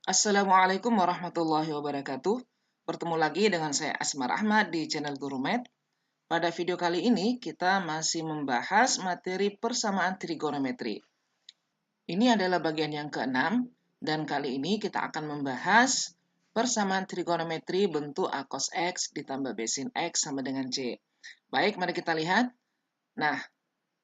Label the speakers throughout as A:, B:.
A: Assalamualaikum warahmatullahi wabarakatuh. Bertemu lagi dengan saya Asmar Ahmad di channel Guru Math. Pada video kali ini kita masih membahas materi persamaan trigonometri. Ini adalah bagian yang ke-6 dan kali ini kita akan membahas persamaan trigonometri bentuk A cos X ditambah B sin X sama dengan C. Baik, mari kita lihat. Nah,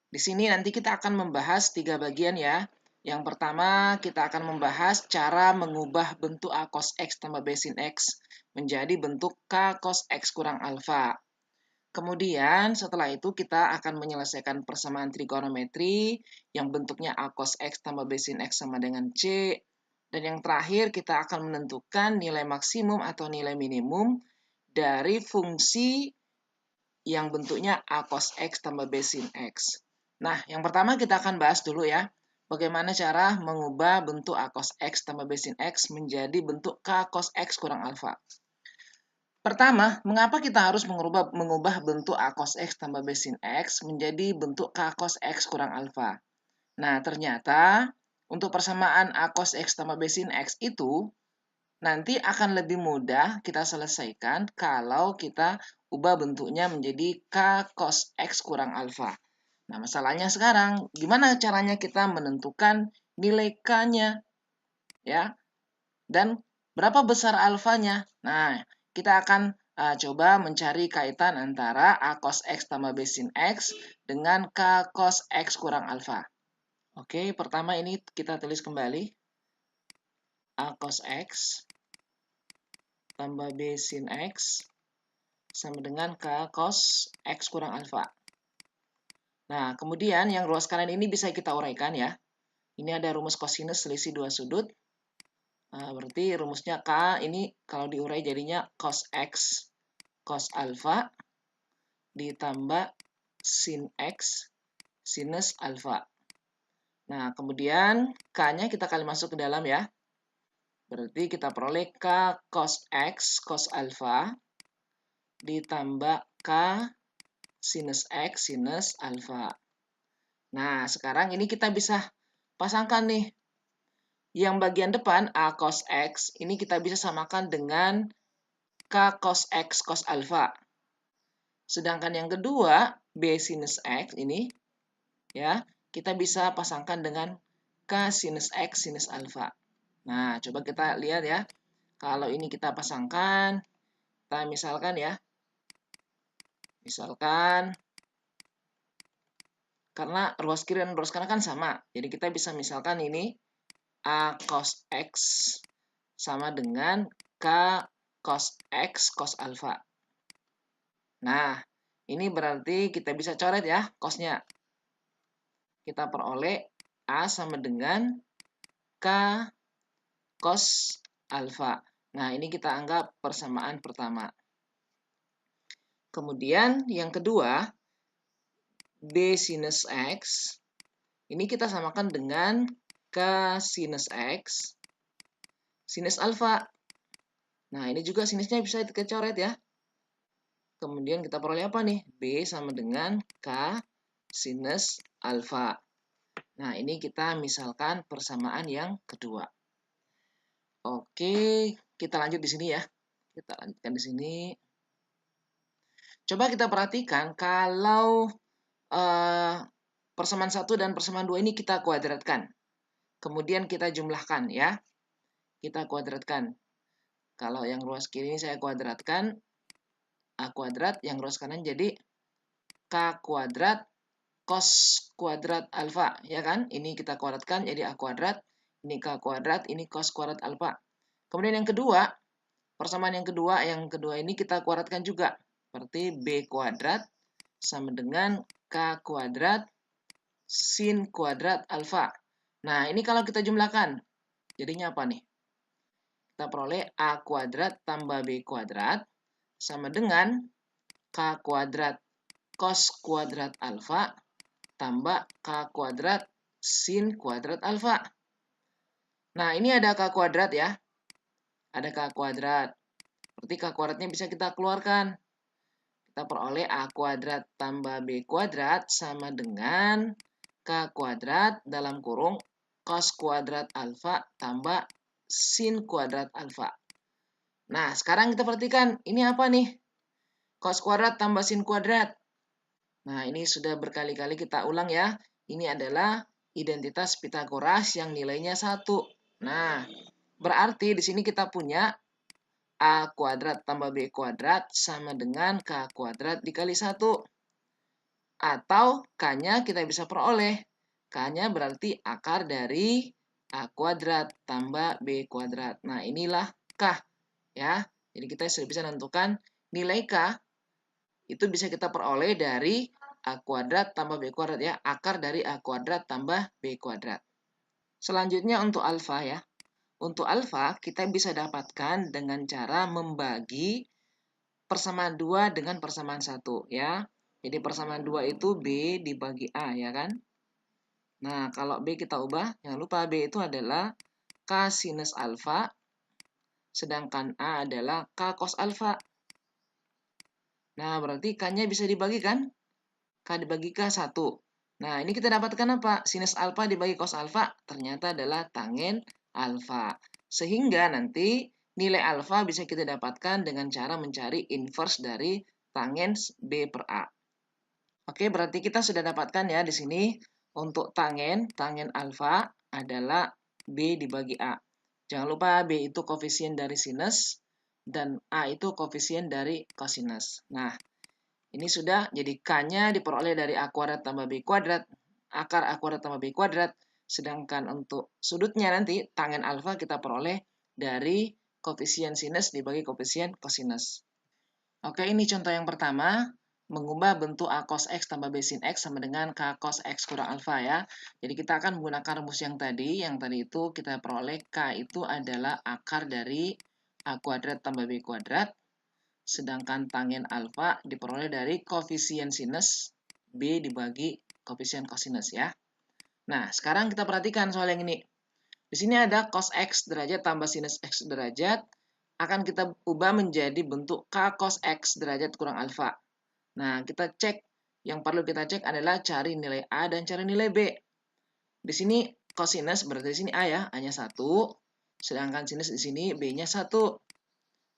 A: di sini nanti kita akan membahas 3 bagian ya. Yang pertama, kita akan membahas cara mengubah bentuk A cos X tambah B sin X menjadi bentuk K cos X kurang alfa. Kemudian, setelah itu kita akan menyelesaikan persamaan trigonometri yang bentuknya A cos X tambah B sin X sama dengan C. Dan yang terakhir, kita akan menentukan nilai maksimum atau nilai minimum dari fungsi yang bentuknya A cos X tambah B sin X. Nah, yang pertama kita akan bahas dulu ya, bagaimana cara mengubah bentuk A cos X tambah B sin X menjadi bentuk K cos X kurang alfa. Pertama, mengapa kita harus mengubah bentuk A cos X tambah B sin X menjadi bentuk K cos X kurang alfa? Nah, ternyata untuk persamaan A cos X tambah B sin X itu nanti akan lebih mudah kita selesaikan kalau kita ubah bentuknya menjadi K cos X kurang alfa. Nah, masalahnya sekarang, gimana caranya kita menentukan nilai K-nya? Ya, dan berapa besar alfanya? Nah, kita akan coba mencari kaitan antara A cos X tambah B sin X dengan K cos X kurang alfa. Oke, pertama ini kita tulis kembali. A cos X tambah B sin X sama dengan K cos X kurang alfa. Nah, kemudian yang ruas kanan ini bisa kita uraikan ya. Ini ada rumus kosinus selisih dua sudut. Nah, berarti rumusnya K ini kalau diurai jadinya cos X cos alfa ditambah sin X sinus alfa. Nah, kemudian K-nya kita kali masuk ke dalam ya. Berarti kita peroleh K cos X cos alfa ditambah K sinus X sinus alfa. Nah, sekarang ini kita bisa pasangkan nih. Yang bagian depan A cos X ini kita bisa samakan dengan K cos X cos alfa. Sedangkan yang kedua B sinus X ini ya, kita bisa pasangkan dengan K sinus X sinus alfa. Nah, coba kita lihat ya. Kalau ini kita pasangkan, kita misalkan ya. Misalkan karena ruas kiri dan ruas kanan kan sama. Jadi kita bisa misalkan ini A cos X sama dengan K cos X cos alfa. Nah, ini berarti kita bisa coret ya cosnya. Kita peroleh A sama dengan K cos alfa. Nah, ini kita anggap persamaan pertama. Kemudian yang kedua, B sinus X. Ini kita samakan dengan K sinus X sinus alfa. Nah, ini juga sinusnya bisa kita coret ya. Kemudian kita peroleh apa nih? B sama dengan K sinus alfa. Nah, ini kita misalkan persamaan yang kedua. Oke, kita lanjut di sini ya. Kita lanjutkan di sini. Coba kita perhatikan kalau persamaan 1 dan persamaan 2 ini kita kuadratkan. Kemudian kita jumlahkan ya. Kita kuadratkan. Kalau yang ruas kiri ini saya kuadratkan. A kuadrat, yang ruas kanan jadi K kuadrat cos kuadrat alfa. Ya kan? Ini kita kuadratkan jadi A kuadrat. Ini K kuadrat, ini cos kuadrat alfa. Kemudian yang kedua, persamaan yang kedua ini kita kuadratkan juga. Berarti B kuadrat sama dengan K kuadrat sin kuadrat alfa. Nah, ini kalau kita jumlahkan, jadinya apa nih? Kita peroleh A kuadrat tambah B kuadrat sama dengan K kuadrat cos kuadrat alfa tambah K kuadrat sin kuadrat alfa. Nah, ini ada K kuadrat ya. Ada K kuadrat. Berarti K kuadratnya bisa kita keluarkan. Kita peroleh A kuadrat tambah B kuadrat sama dengan K kuadrat dalam kurung cos kuadrat alfa tambah sin kuadrat alfa. Nah, sekarang kita perhatikan, ini apa nih? Cos kuadrat tambah sin kuadrat. Nah, ini sudah berkali-kali kita ulang ya. Ini adalah identitas Pitagoras yang nilainya 1. Nah, berarti di sini kita punya A kuadrat tambah B kuadrat sama dengan K kuadrat dikali 1. Atau K-nya kita bisa peroleh. K-nya berarti akar dari A kuadrat tambah B kuadrat. Nah, inilah K. Ya, jadi kita sudah bisa menentukan nilai K itu bisa kita peroleh dari A kuadrat tambah B kuadrat ya. Akar dari A kuadrat tambah B kuadrat. Selanjutnya untuk alfa ya. Untuk alfa kita bisa dapatkan dengan cara membagi persamaan 2 dengan persamaan 1 ya. Jadi persamaan 2 itu B dibagi A ya kan. Nah, kalau B kita ubah, jangan lupa B itu adalah K sinus alfa, sedangkan A adalah K cos alfa. Nah, berarti K-nya bisa dibagikan. K dibagi K 1. Nah, ini kita dapatkan apa? Sinus alfa dibagi cos alfa ternyata adalah tangen alfa. Sehingga nanti nilai alfa bisa kita dapatkan dengan cara mencari inverse dari tangen B per A. Oke, berarti kita sudah dapatkan ya di sini untuk tangen alfa adalah B dibagi A. Jangan lupa B itu koefisien dari sinus dan A itu koefisien dari kosinus. Nah, ini sudah jadi K-nya diperoleh dari A kuadrat tambah B kuadrat, akar A kuadrat tambah B kuadrat, sedangkan untuk sudutnya nanti tangen alfa kita peroleh dari koefisien sinus dibagi koefisien kosinus. Oke, ini contoh yang pertama, mengubah bentuk A cos X tambah B sin X sama dengan K cos X kurang alfa ya. Jadi kita akan menggunakan rumus yang tadi itu kita peroleh K itu adalah akar dari A kuadrat tambah B kuadrat, sedangkan tangen alfa diperoleh dari koefisien sinus B dibagi koefisien kosinus ya. Nah, sekarang kita perhatikan soal yang ini. Di sini ada cos X derajat tambah sinus X derajat, akan kita ubah menjadi bentuk K cos X derajat kurang alfa. Nah, kita cek, yang perlu kita cek adalah cari nilai A dan cari nilai B. Di sini kosinus berarti di sini A ya, A-nya 1, sedangkan sinus di sini B-nya 1.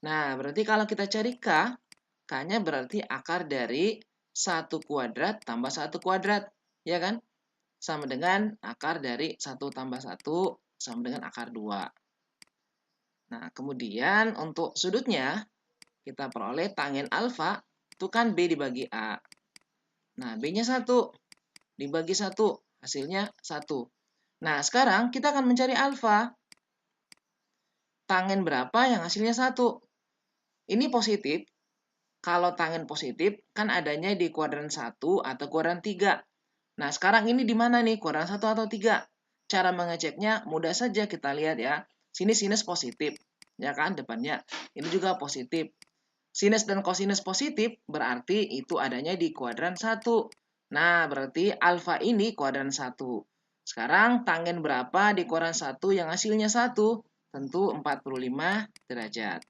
A: Nah, berarti kalau kita cari K, K-nya berarti akar dari 1 kuadrat tambah 1 kuadrat, ya kan? Sama dengan akar dari 1 tambah 1 sama dengan akar 2. Nah, kemudian untuk sudutnya, kita peroleh tangen alfa, itu kan B dibagi A. Nah, B-nya 1, dibagi 1, hasilnya 1. Nah, sekarang kita akan mencari alfa. Tangen berapa yang hasilnya 1? Ini positif. Kalau tangen positif, kan adanya di kuadran 1 atau kuadran 3. Nah, sekarang ini di mana nih? Kuadran 1 atau 3? Cara mengeceknya mudah saja kita lihat ya. Sini sinus positif, ya kan depannya. Ini juga positif. Sinus dan kosinus positif berarti itu adanya di kuadran 1. Nah, berarti alfa ini kuadran 1. Sekarang tangen berapa di kuadran 1 yang hasilnya 1? Tentu 45 derajat.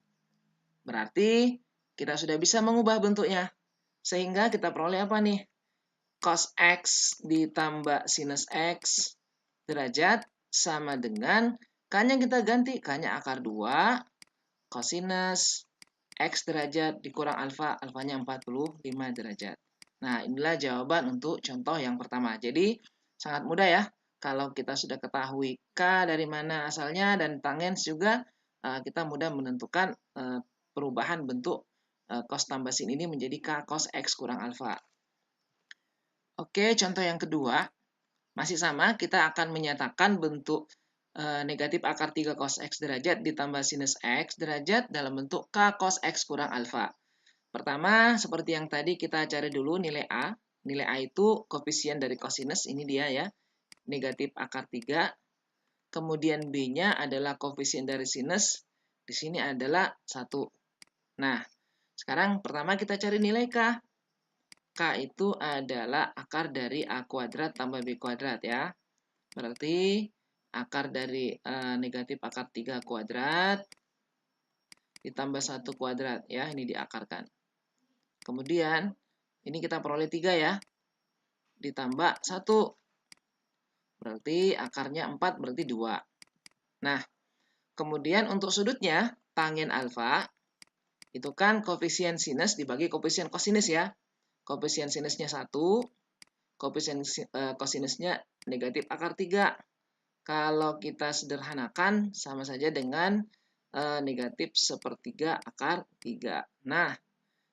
A: Berarti kita sudah bisa mengubah bentuknya. Sehingga kita peroleh apa nih? Cos X ditambah sinus X derajat sama dengan K-nya kita ganti. K-nya akar 2, kosinus X derajat dikurang alfa, alfanya 45 derajat. Nah, inilah jawaban untuk contoh yang pertama. Jadi, sangat mudah ya. Kalau kita sudah ketahui K dari mana asalnya dan tangens juga, kita mudah menentukan perubahan bentuk cos tambah sin ini menjadi K cos X kurang alfa. Oke, contoh yang kedua. Masih sama, kita akan menyatakan bentuk negatif akar 3 cos X derajat ditambah sinus X derajat dalam bentuk K cos X kurang alfa. Pertama, seperti yang tadi kita cari dulu nilai A. Nilai A itu koefisien dari kosinus, ini dia ya, negatif akar 3. Kemudian B-nya adalah koefisien dari sinus, di sini adalah 1. Nah, sekarang pertama kita cari nilai K. K itu adalah akar dari A kuadrat tambah B kuadrat ya. Berarti akar dari negatif akar 3 kuadrat ditambah 1 kuadrat ya, ini diakarkan. Kemudian ini kita peroleh 3 ya. Ditambah 1. Berarti akarnya 4 berarti 2. Nah, Kemudian untuk sudutnya, tangen alfa, itu kan koefisien sinus dibagi koefisien kosinus ya. Koefisien sinusnya 1, koefisien kosinusnya negatif akar 3. Kalau kita sederhanakan, sama saja dengan negatif sepertiga akar 3. Nah,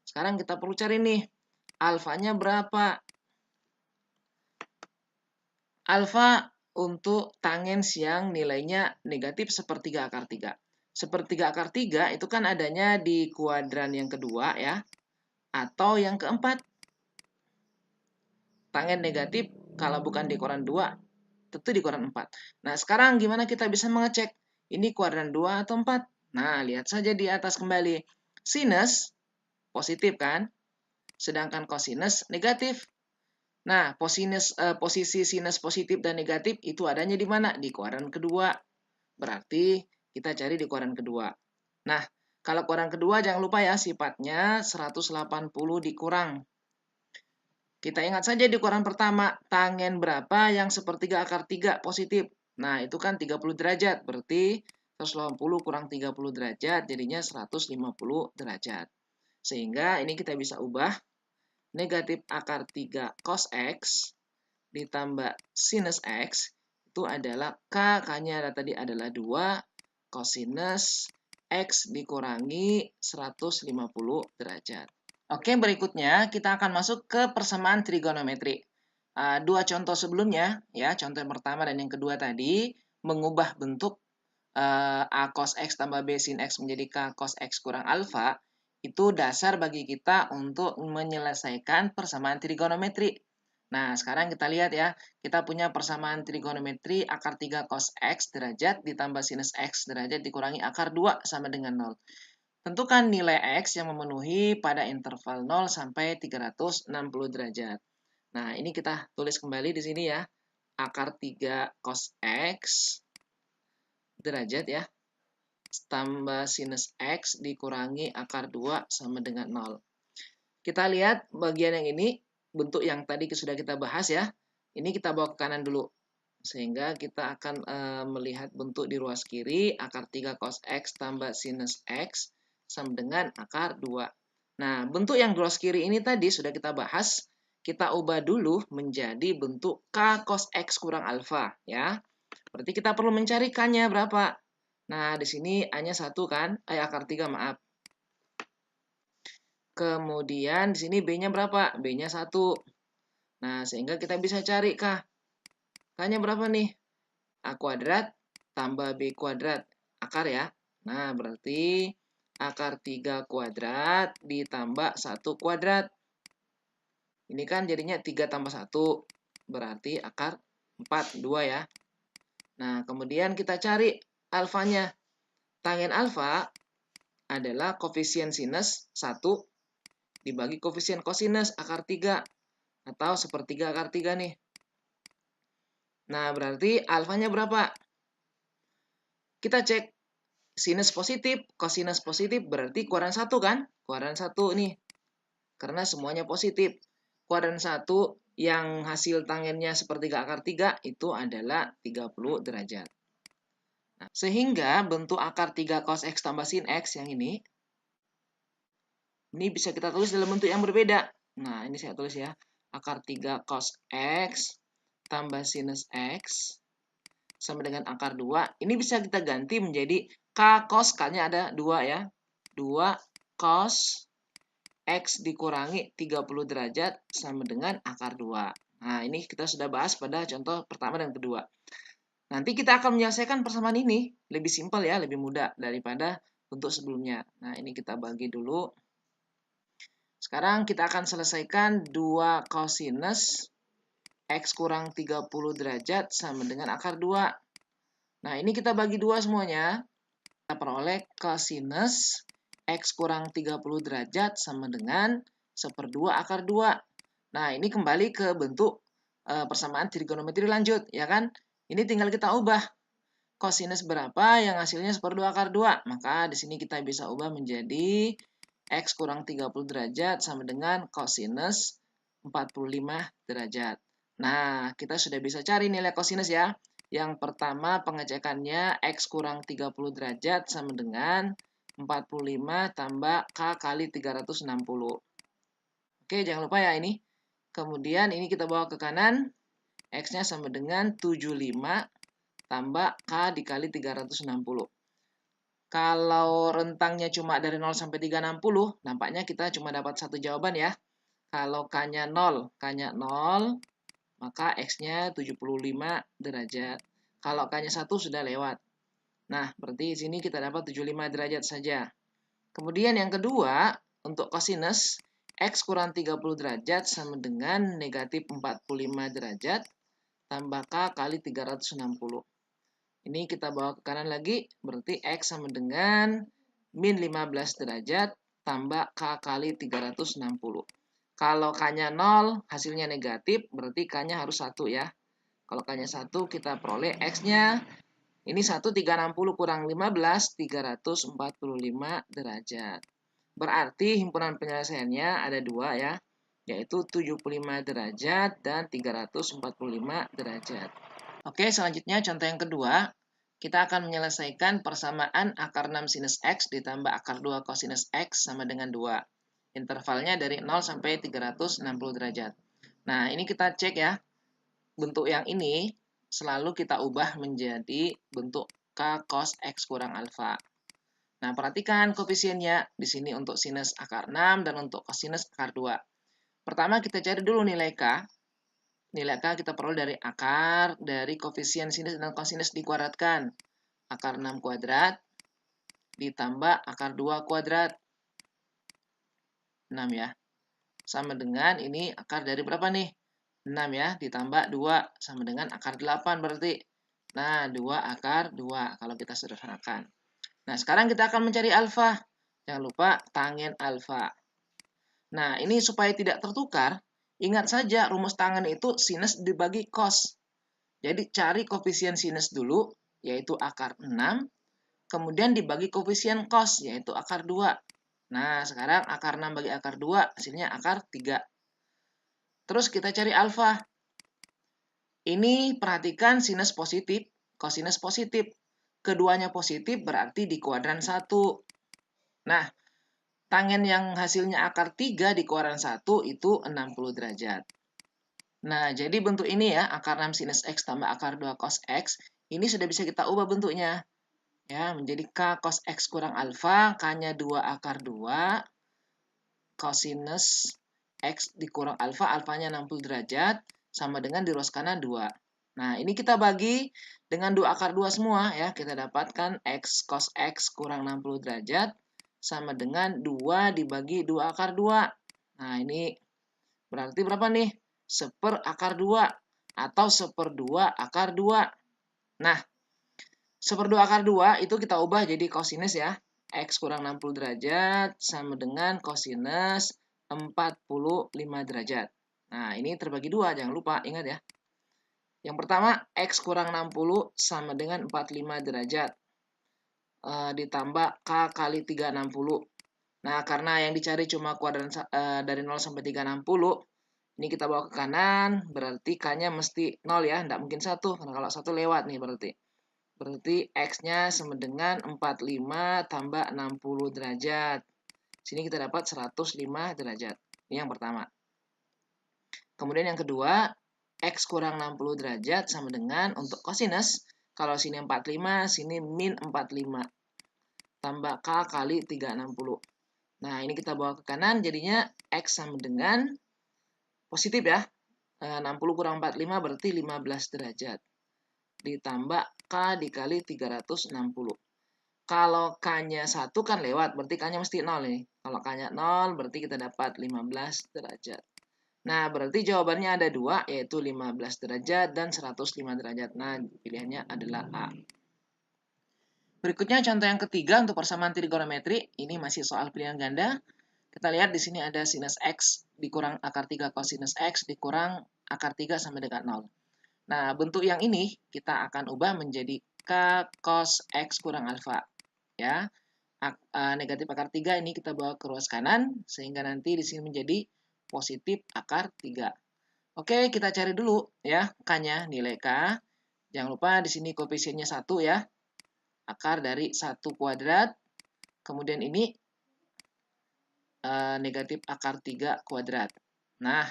A: sekarang kita perlu cari nih, alfanya berapa? Alfa untuk tangens yang nilainya negatif sepertiga akar 3. Sepertiga akar 3 itu kan adanya di kuadran yang kedua ya, atau yang keempat. Tangen negatif kalau bukan di kuadran 2, tentu di kuadran 4. Nah, sekarang gimana kita bisa mengecek ini kuadran 2 atau 4? Nah, lihat saja di atas kembali. Sinus positif kan? Sedangkan kosinus negatif. Nah, posisi sinus positif dan negatif itu adanya di mana? Di kuadran kedua. Berarti kita cari di kuadran kedua. Nah, kalau kuadran kedua jangan lupa ya sifatnya 180 dikurang. Kita ingat saja di kuadran pertama, tangen berapa yang sepertiga akar 3 positif. Nah, itu kan 30 derajat. Berarti 180 kurang 30 derajat jadinya 150 derajat. Sehingga ini kita bisa ubah negatif akar 3 cos X ditambah sinus X itu adalah K-nya tadi adalah 2 kosinus X dikurangi 150 derajat. Oke, berikutnya kita akan masuk ke persamaan trigonometri. Dua contoh sebelumnya, ya, contoh yang pertama dan yang kedua tadi, mengubah bentuk A cos X tambah B sin X menjadi K cos X kurang alfa, itu dasar bagi kita untuk menyelesaikan persamaan trigonometri. Nah, sekarang kita lihat ya, kita punya persamaan trigonometri akar 3 cos X derajat ditambah sinus X derajat dikurangi akar 2 sama dengan 0. Tentukan nilai X yang memenuhi pada interval 0 sampai 360 derajat. Nah, ini kita tulis kembali di sini ya, akar 3 cos X derajat ya, tambah sinus X dikurangi akar 2 sama dengan 0. Kita lihat bagian yang ini, bentuk yang tadi sudah kita bahas ya. Ini kita bawa ke kanan dulu. Sehingga kita akan melihat bentuk di ruas kiri, akar 3 cos X tambah sinus X sama dengan akar 2. Nah, bentuk yang di ruas kiri ini tadi sudah kita bahas. Kita ubah dulu menjadi bentuk K cos X kurang alfa. Ya. Berarti kita perlu mencari K-nya berapa. Nah, di sini A-nya 1 kan? Akar 3, maaf. Kemudian di sini B-nya berapa? B-nya 1. Nah, sehingga kita bisa cari K. K-nya berapa nih? A kuadrat tambah B kuadrat. Akar ya. Nah, berarti akar 3 kuadrat ditambah 1 kuadrat. Ini kan jadinya 3 tambah 1. Berarti akar 4, 2 ya. Nah, kemudian kita cari alfanya. Tangen alfa adalah koefisien sinus 1 dibagi koefisien kosinus akar 3. Atau sepertiga akar 3 nih. Nah, berarti alfanya berapa? Kita cek. Sinus positif, kosinus positif berarti kuadran 1 kan? Kuadran 1 nih. Karena semuanya positif. Kuadran 1 yang hasil tangennya sepertiga akar 3 itu adalah 30 derajat. Nah, sehingga bentuk akar 3 cos X tambah sin X yang ini bisa kita tulis dalam bentuk yang berbeda. Nah, ini saya tulis ya. Akar 3 cos X tambah sinus X sama dengan akar 2. Ini bisa kita ganti menjadi K cos, K-nya ada 2 ya. 2 cos X dikurangi 30 derajat sama dengan akar 2. Nah, ini kita sudah bahas pada contoh pertama dan kedua. Nanti kita akan menyelesaikan persamaan ini. Lebih simpel ya, lebih mudah daripada bentuk sebelumnya. Nah, ini kita bagi dulu. Sekarang kita akan selesaikan 2 kosinus X kurang 30 derajat sama dengan akar 2. Nah, ini kita bagi 2 semuanya. Kita peroleh kosinus X kurang 30 derajat sama dengan 1/2 akar 2. Nah, ini kembali ke bentuk persamaan trigonometri lanjut, ya kan? Ini tinggal kita ubah. Kosinus berapa yang hasilnya 1/2 akar 2? Maka di sini kita bisa ubah menjadi X kurang 30 derajat sama dengan kosinus 45 derajat. Nah, kita sudah bisa cari nilai kosinus ya. Yang pertama pengecekannya X kurang 30 derajat sama dengan 45 tambah K kali 360. Oke, jangan lupa ya ini. Kemudian ini kita bawa ke kanan. X-nya sama dengan 75 tambah K dikali 360. Kalau rentangnya cuma dari 0 sampai 360, nampaknya kita cuma dapat satu jawaban ya. Kalau K-nya 0, maka X-nya 75 derajat. Kalau K-nya 1 sudah lewat. Nah, berarti di sini kita dapat 75 derajat saja. Kemudian yang kedua, untuk kosinus, X kurang 30 derajat sama dengan negatif 45 derajat tambah K kali 360. Ini kita bawa ke kanan lagi, berarti X sama dengan min 15 derajat tambah K kali 360. Kalau K-nya 0, hasilnya negatif, berarti K-nya harus 1 ya. Kalau K-nya 1, kita peroleh X-nya. Ini 1, 360 kurang 15, 345 derajat. Berarti himpunan penyelesaiannya ada 2 ya, yaitu 75 derajat dan 345 derajat. Oke, selanjutnya contoh yang kedua. Kita akan menyelesaikan persamaan akar 6 sinus X ditambah akar 2 kosinus X sama dengan 2. Intervalnya dari 0 sampai 360 derajat. Nah, ini kita cek ya. Bentuk yang ini selalu kita ubah menjadi bentuk K cos X kurang alfa. Nah, perhatikan koefisiennya. Di sini untuk sinus akar 6 dan untuk kosinus akar 2. Pertama kita cari dulu nilai K. Nilai K kita peroleh dari akar dari koefisien sinus dan kosinus dikuadratkan. Akar 6 kuadrat ditambah akar 2 kuadrat. 6 ya. Sama dengan ini akar dari berapa nih? 6 ya, ditambah 2 sama dengan akar 8 berarti. Nah, 2 akar 2 kalau kita sederhanakan. Nah, sekarang kita akan mencari alfa. Jangan lupa tangen alfa. Nah, ini supaya tidak tertukar, ingat saja rumus tangen itu sinus dibagi cos. Jadi cari koefisien sinus dulu, yaitu akar 6, kemudian dibagi koefisien cos, yaitu akar 2. Nah, sekarang akar 6 bagi akar 2, hasilnya akar 3. Terus kita cari alfa. Ini perhatikan sinus positif, kosinus positif. Keduanya positif berarti di kuadran 1. Nah, tangen yang hasilnya akar 3 di kuadran 1 itu 60 derajat. Nah, jadi bentuk ini ya, akar 6 sinus X tambah akar 2 cos X, ini sudah bisa kita ubah bentuknya. Ya, menjadi K cos X kurang alfa, K-nya 2 akar 2, kosinus X dikurang alfa, alfanya 60 derajat, sama dengan di ruas kanan 2. Nah, ini kita bagi dengan 2 akar 2 semua ya, kita dapatkan X cos X kurang 60 derajat, sama dengan 2 dibagi 2 akar 2. Nah, ini berarti berapa nih? 1/4 akar 2 atau 1/2 akar 2. Nah, 1/2 akar 2 itu kita ubah jadi kosinus ya. X kurang 60 derajat sama dengan kosinus 45 derajat. Nah, ini terbagi 2, jangan lupa, ingat ya. Yang pertama, X kurang 60 sama dengan 45 derajat. Ditambah K kali 360. Nah, karena yang dicari cuma kuadran dari 0 sampai 360, ini kita bawa ke kanan, berarti K-nya mesti 0 ya, tidak mungkin 1, karena kalau 1 lewat nih berarti. Berarti X-nya sama dengan 45 tambah 60 derajat. Sini kita dapat 105 derajat. Ini yang pertama. Kemudian yang kedua, X kurang 60 derajat sama dengan untuk kosinus. Kalau sini 45, sini min 45. Tambah K kali 360. Nah, ini kita bawa ke kanan, jadinya X sama dengan positif ya. 60 kurang 45 berarti 15 derajat. Ditambah K dikali 360. Kalau K-nya 1 kan lewat, berarti K-nya mesti 0 nih. Kalau K-nya 0, berarti kita dapat 15 derajat. Nah, berarti jawabannya ada 2, yaitu 15 derajat dan 105 derajat. Nah, pilihannya adalah A. Berikutnya contoh yang ketiga untuk persamaan trigonometri. Ini masih soal pilihan ganda. Kita lihat di sini ada sinus X dikurang akar 3 kosinus X dikurang akar 3 sama dengan 0. Nah, bentuk yang ini kita akan ubah menjadi K cos X kurang alfa. Ya, negatif akar 3 ini kita bawa ke ruas kanan, sehingga nanti di sini menjadi positif akar 3. Oke, kita cari dulu ya K-nya, nilai K. Jangan lupa di sini koefisiennya 1 ya. Akar dari 1 kuadrat. Kemudian ini negatif akar 3 kuadrat. Nah,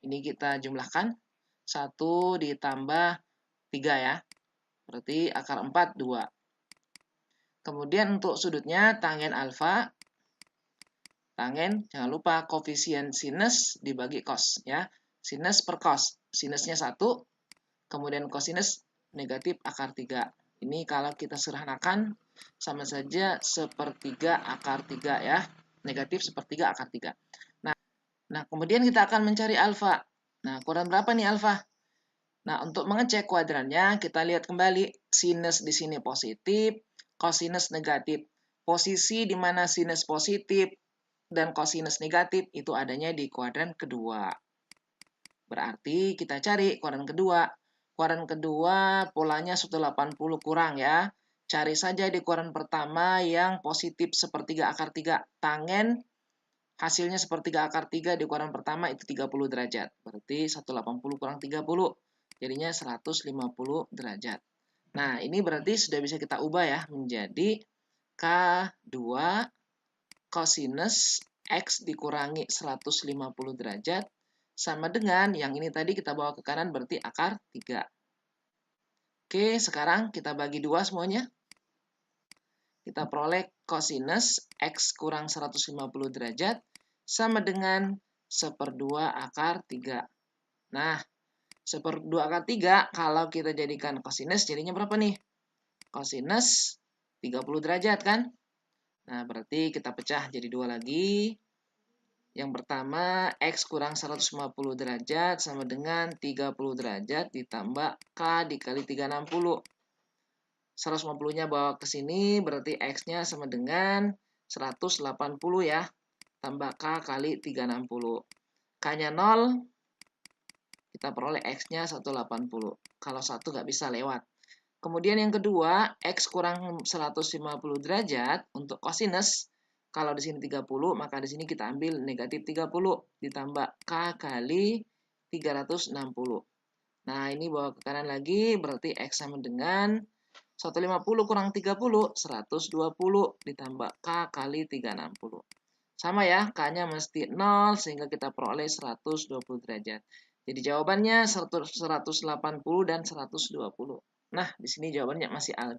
A: ini kita jumlahkan. 1 ditambah 3 ya. Berarti akar 4, 2. Kemudian untuk sudutnya tangen alfa. Tangen, jangan lupa koefisien sinus dibagi cos ya. Sinus per cos. Sinusnya 1, kemudian kosinus negatif akar 3. Ini kalau kita sederhanakan sama saja sepertiga akar 3 ya. Negatif sepertiga akar 3. Nah, kemudian kita akan mencari alfa. Nah, kuadran berapa nih alfa? Nah, untuk mengecek kuadrannya, kita lihat kembali sinus di sini positif, kosinus negatif. Posisi di mana sinus positif dan kosinus negatif itu adanya di kuadran kedua. Berarti kita cari kuadran kedua. Kuadran kedua polanya 180 kurang ya. Cari saja di kuadran pertama yang positif sepertiga akar 3. Tangen hasilnya sepertiga akar 3 di kuadran pertama itu 30 derajat. Berarti 180 kurang 30. Jadinya 150 derajat. Nah, ini berarti sudah bisa kita ubah ya menjadi K2 kosinus X dikurangi 150 derajat sama dengan yang ini tadi kita bawa ke kanan berarti akar 3. Oke, sekarang kita bagi 2 semuanya. Kita peroleh kosinus X kurang 150 derajat sama dengan 1/2 akar 3. Nah, 1/2 akar 3 kalau kita jadikan kosinus jadinya berapa nih? Kosinus 30 derajat kan? Nah, berarti kita pecah jadi 2 lagi. Yang pertama, X kurang 150 derajat sama dengan 30 derajat ditambah K dikali 360. 150-nya bawa ke sini, berarti X-nya sama dengan 180 ya. Tambah K kali 360. K-nya 0, kita peroleh X-nya 180. Kalau 1 nggak bisa lewat. Kemudian yang kedua, X kurang 150 derajat untuk kosinus. Kalau di sini 30, maka di sini kita ambil negatif 30 ditambah K kali 360. Nah, ini bawa ke kanan lagi, berarti X sama dengan 150 kurang 30, 120 ditambah K kali 360. Sama ya, K-nya mesti 0, sehingga kita peroleh 120 derajat. Jadi jawabannya 180 dan 120. Nah, di sini jawabannya masih A.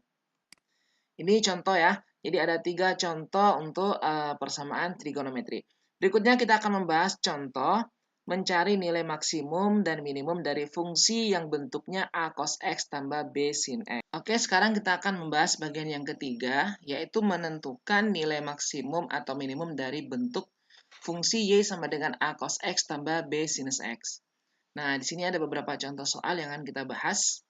A: Ini contoh ya. Jadi ada 3 contoh untuk persamaan trigonometri. Berikutnya kita akan membahas contoh mencari nilai maksimum dan minimum dari fungsi yang bentuknya A cos X tambah B sin X. Oke, sekarang kita akan membahas bagian yang ketiga, yaitu menentukan nilai maksimum atau minimum dari bentuk fungsi Y sama dengan A cos X tambah B sinus X. Nah, di sini ada beberapa contoh soal yang akan kita bahas.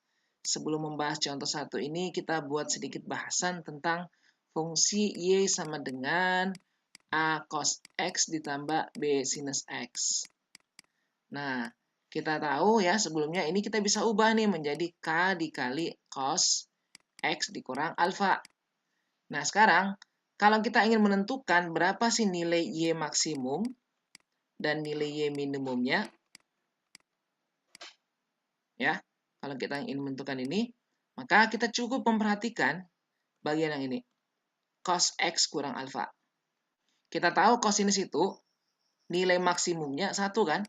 A: Sebelum membahas contoh satu ini, kita buat sedikit bahasan tentang fungsi Y sama dengan A cos X ditambah B sinus X. Nah, kita tahu ya sebelumnya ini kita bisa ubah nih menjadi K dikali cos X dikurang alfa. Nah, sekarang kalau kita ingin menentukan berapa sih nilai Y maksimum dan nilai Y minimumnya, ya, kalau kita ingin menentukan ini, maka kita cukup memperhatikan bagian yang ini, cos X kurang alfa. Kita tahu kosinus itu nilai maksimumnya 1 kan?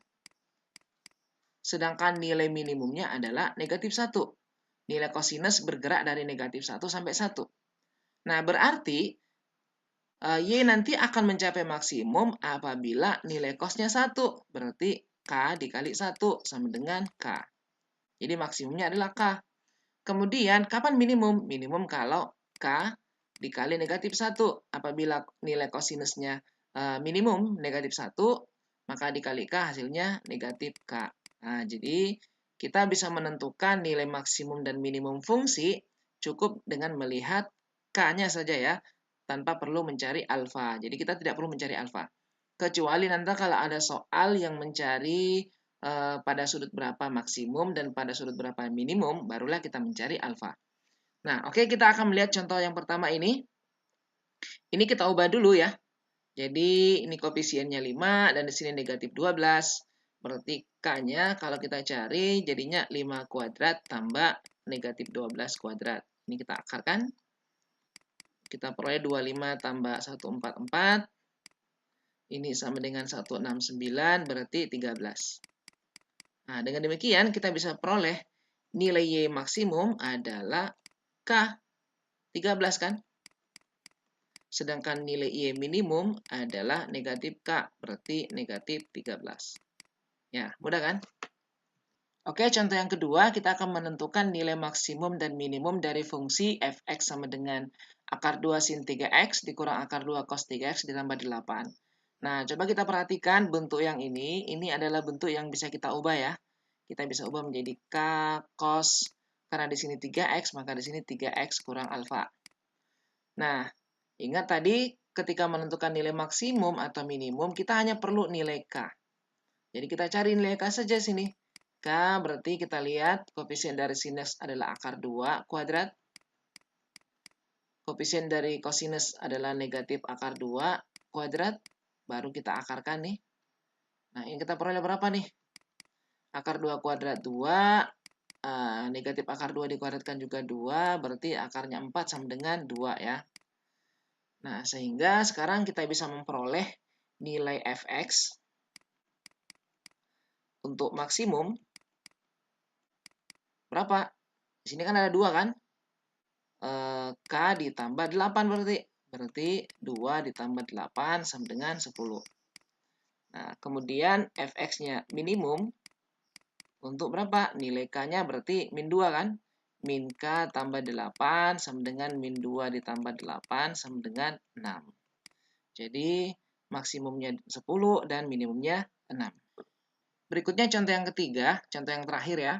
A: Sedangkan nilai minimumnya adalah negatif 1. Nilai kosinus bergerak dari negatif 1 sampai 1. Nah, berarti Y nanti akan mencapai maksimum apabila nilai cosnya 1. Berarti K dikali 1 sama dengan K. Jadi maksimumnya adalah K. Kemudian, kapan minimum? Minimum kalau K dikali negatif 1. Apabila nilai kosinusnya minimum negatif 1, maka dikali K hasilnya negatif K. Nah, jadi kita bisa menentukan nilai maksimum dan minimum fungsi cukup dengan melihat K-nya saja ya, tanpa perlu mencari alfa. Jadi kita tidak perlu mencari alfa. Kecuali nanti kalau ada soal yang mencari pada sudut berapa maksimum dan pada sudut berapa minimum, barulah kita mencari alfa. Nah, oke, kita akan melihat contoh yang pertama ini. Ini kita ubah dulu ya. Jadi ini koefisiennya 5 dan di sini negatif 12. Berarti K-nya kalau kita cari jadinya 5 kuadrat tambah negatif 12 kuadrat. Ini kita akarkan. Kita peroleh 25 tambah 144. Ini sama dengan 169, berarti 13. Nah, dengan demikian kita bisa peroleh nilai Y maksimum adalah K, 13 kan? Sedangkan nilai Y minimum adalah negatif K, berarti negatif 13. Ya, mudah kan? Oke, contoh yang kedua, kita akan menentukan nilai maksimum dan minimum dari fungsi fx sama dengan akar 2 sin 3x dikurang akar 2 cos 3x ditambah 8. Nah, coba kita perhatikan bentuk yang ini adalah bentuk yang bisa kita ubah ya. Kita bisa ubah menjadi k cos, karena di sini 3x, maka di sini 3x kurang alfa. Nah, ingat tadi ketika menentukan nilai maksimum atau minimum, kita hanya perlu nilai k. Jadi kita cari nilai k saja sini. K berarti kita lihat koefisien dari sinus adalah akar 2 kuadrat. Koefisien dari kosinus adalah negatif akar 2 kuadrat. Baru kita akarkan nih. Nah, ini kita peroleh berapa nih? Akar 2 kuadrat 2. Negatif akar 2 dikuadratkan juga 2. Berarti akarnya 4 sama dengan 2 ya. Nah, sehingga sekarang kita bisa memperoleh nilai fx untuk maksimum. Berapa? Di sini kan ada 2 kan? K ditambah 8 berarti. Berarti 2 ditambah 8 sama dengan 10. Nah, kemudian fx-nya minimum untuk berapa? Nilai K-nya berarti min 2 kan? Min K tambah 8 sama dengan min 2 ditambah 8 sama dengan 6. Jadi maksimumnya 10 dan minimumnya 6. Berikutnya contoh yang ketiga, contoh yang terakhir ya.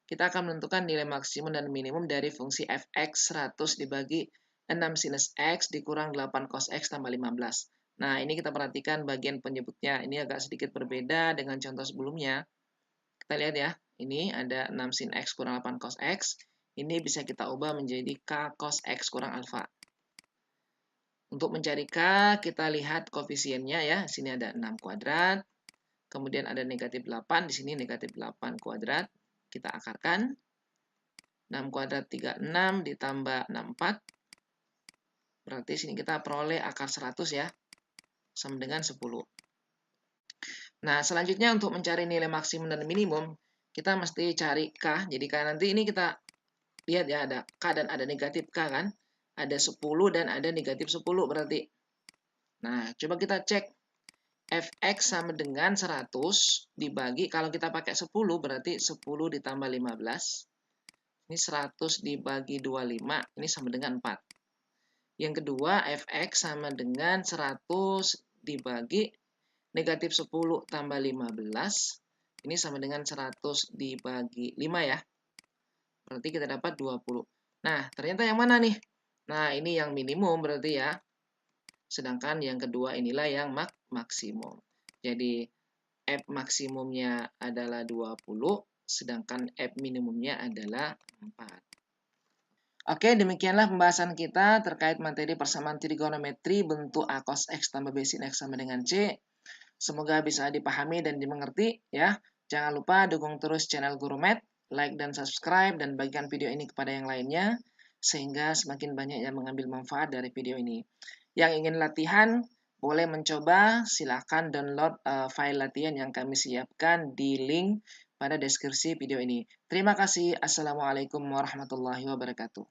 A: Kita akan menentukan nilai maksimum dan minimum dari fungsi fx 100 dibagi 6 sinus x dikurang 8 cos x tambah 15. Nah, ini kita perhatikan bagian penyebutnya. Ini agak sedikit berbeda dengan contoh sebelumnya. Kita lihat ya, ini ada 6 sin x kurang 8 cos x. Ini bisa kita ubah menjadi k cos x kurang alfa. Untuk mencari k, kita lihat koefisiennya ya. Di sini ada 6 kuadrat. Kemudian ada negatif 8, di sini negatif 8 kuadrat. Kita akarkan. 6 kuadrat 36 ditambah 64. Berarti sini kita peroleh akar 100 ya. Sama dengan 10. Nah, selanjutnya untuk mencari nilai maksimum dan minimum, kita mesti cari K. Jadi K nanti ini kita lihat ya, ada K dan ada negatif K kan. Ada 10 dan ada negatif 10 berarti. Nah, coba kita cek. Fx sama dengan 100 dibagi, kalau kita pakai 10 berarti 10 ditambah 15. Ini 100 dibagi 25, ini sama dengan 4. Yang kedua, fx sama dengan 100 dibagi negatif 10 tambah 15. Ini sama dengan 100 dibagi 5 ya. Berarti kita dapat 20. Nah, ternyata yang mana nih? Nah, ini yang minimum berarti ya. Sedangkan yang kedua inilah yang maksimum. Jadi, F maksimumnya adalah 20, sedangkan F minimumnya adalah 4. Oke, demikianlah pembahasan kita terkait materi persamaan trigonometri bentuk A cos X tambah B sin X sama dengan C. Semoga bisa dipahami dan dimengerti ya. Jangan lupa dukung terus channel Guru Math, like dan subscribe, dan bagikan video ini kepada yang lainnya, sehingga semakin banyak yang mengambil manfaat dari video ini. Yang ingin latihan, boleh mencoba, silahkan download file latihan yang kami siapkan di link pada deskripsi video ini. Terima kasih. Assalamualaikum warahmatullahi wabarakatuh.